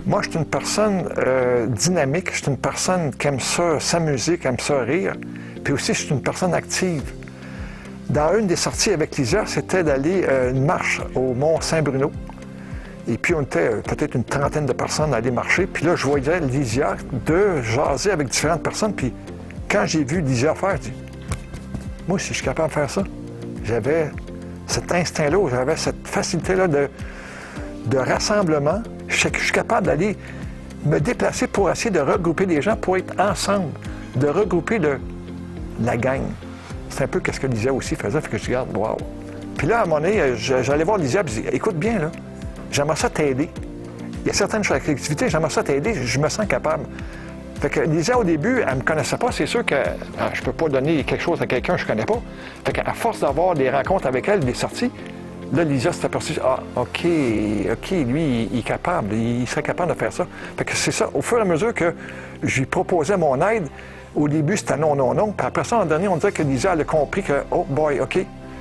Moi, je suis une personne dynamique, je suis une personne qui aime ça, s'amuser, qui aime ça rire. Puis aussi, je suis une personne active. Dans une des sorties avec Lisa, c'était d'aller une marche au Mont Saint-Bruno. Et puis, on était peut-être une trentaine de personnes à aller marcher. Puis là, je voyais Lisa de jaser avec différentes personnes. Puis quand j'ai vu Lisa faire, je dis, moi aussi, je suis capable de faire ça. J'avais cet instinct-là, j'avais cette facilité-là de rassemblement. Je suis capable d'aller me déplacer pour essayer de regrouper des gens, pour être ensemble, de regrouper la gang. C'est un peu ce que Lisa aussi faisait, fait que je regarde, wow. Puis là, à un moment donné, j'allais voir Lisa et je dis, écoute bien, là, j'aimerais ça t'aider. Il y a certaines activités, j'aimerais ça t'aider, je me sens capable. Fait que Lisa, au début, elle ne me connaissait pas. C'est sûr que je ne peux pas donner quelque chose à quelqu'un que je ne connais pas. Fait qu'à force d'avoir des rencontres avec elle, des sorties, là, Lisa s'est aperçue, OK, lui, il est capable, il serait capable de faire ça. Fait que c'est ça, au fur et à mesure que je lui proposais mon aide, au début, c'était non. Puis après ça, en dernier, on disait que Lisa, elle a compris que, oh boy, OK,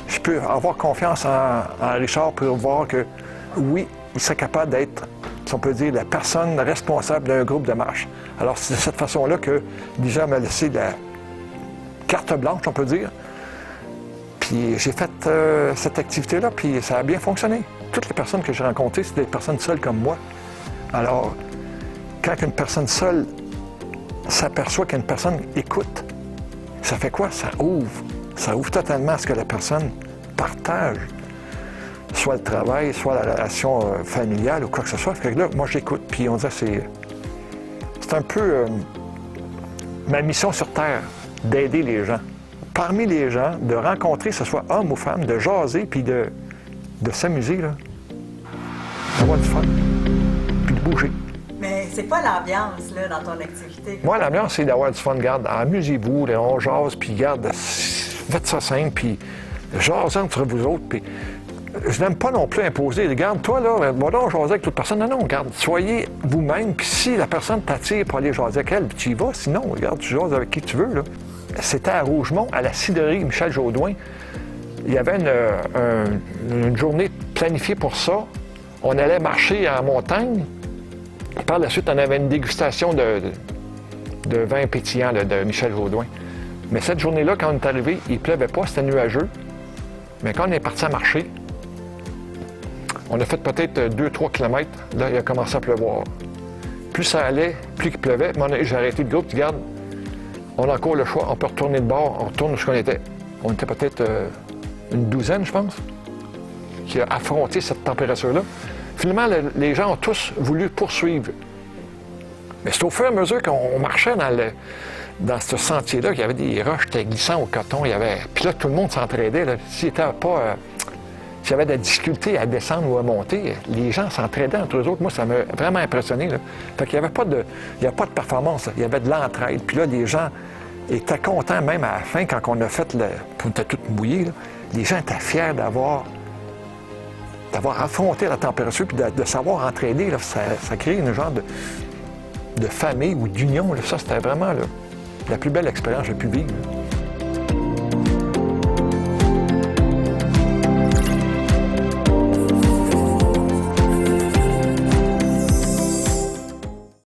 je peux avoir confiance en Richard pour voir que, oui, il serait capable d'être, si on peut dire, la personne responsable d'un groupe de marche. Alors, c'est de cette façon-là que Lisa m'a laissé la carte blanche, on peut dire. Puis j'ai fait cette activité-là, puis ça a bien fonctionné. Toutes les personnes que j'ai rencontrées, c'est des personnes seules comme moi. Alors, quand une personne seule s'aperçoit qu'une personne écoute, ça fait quoi? Ça ouvre totalement à ce que la personne partage, soit le travail, soit la relation familiale ou quoi que ce soit. Fait que là, moi, j'écoute, puis on dirait que c'est un peu ma mission sur Terre, d'aider les gens. Parmi les gens, de rencontrer, que ce soit homme ou femme, de jaser, puis de s'amuser, là, d'avoir du fun, puis de bouger. Mais c'est pas l'ambiance, là, dans ton activité? Moi, l'ambiance, c'est d'avoir du fun. Regarde, amusez-vous, là, on jase, puis regarde, faites ça simple, puis jasez entre vous autres, puis je n'aime pas non plus imposer. Regarde, toi, là, moi, là, on jaser avec toute personne. Non, regarde, soyez vous-même, puis si la personne t'attire pour aller jaser avec elle, puis tu y vas. Sinon, regarde, tu jases avec qui tu veux, là. C'était à Rougemont, à la cidrerie Michel Jaudoin. Il y avait une journée planifiée pour ça. On allait marcher en montagne. Par la suite, on avait une dégustation de vin pétillant là, de Michel Jaudoin. Mais cette journée-là, quand on est arrivé, il ne pleuvait pas, c'était nuageux. Mais quand on est parti à marcher, on a fait peut-être 2-3 km. Là, il a commencé à pleuvoir. Plus ça allait, plus il pleuvait. J'ai arrêté le groupe, regarde, on a encore le choix, on peut retourner de bord, on retourne où on était. On était peut-être une douzaine, je pense, qui a affronté cette température-là. Finalement, les gens ont tous voulu poursuivre. Mais c'est au fur et à mesure qu'on marchait dans ce sentier-là, qu'il y avait des roches, c'était glissant au coton, puis là, tout le monde s'entraidait. S'il y avait de la difficulté à descendre ou à monter, les gens s'entraidaient entre eux autres. Moi, ça m'a vraiment impressionné, là. Fait qu'il n'y avait pas de performance, là. Il y avait de l'entraide. Puis là, les gens étaient contents, même à la fin, quand on a fait on était tous mouillés, là. Les gens étaient fiers d'avoir affronté la température puis de savoir entraider. Là. Ça crée une genre de famille ou d'union. Là. Ça, c'était vraiment là, la plus belle expérience que j'ai pu vivre. Là.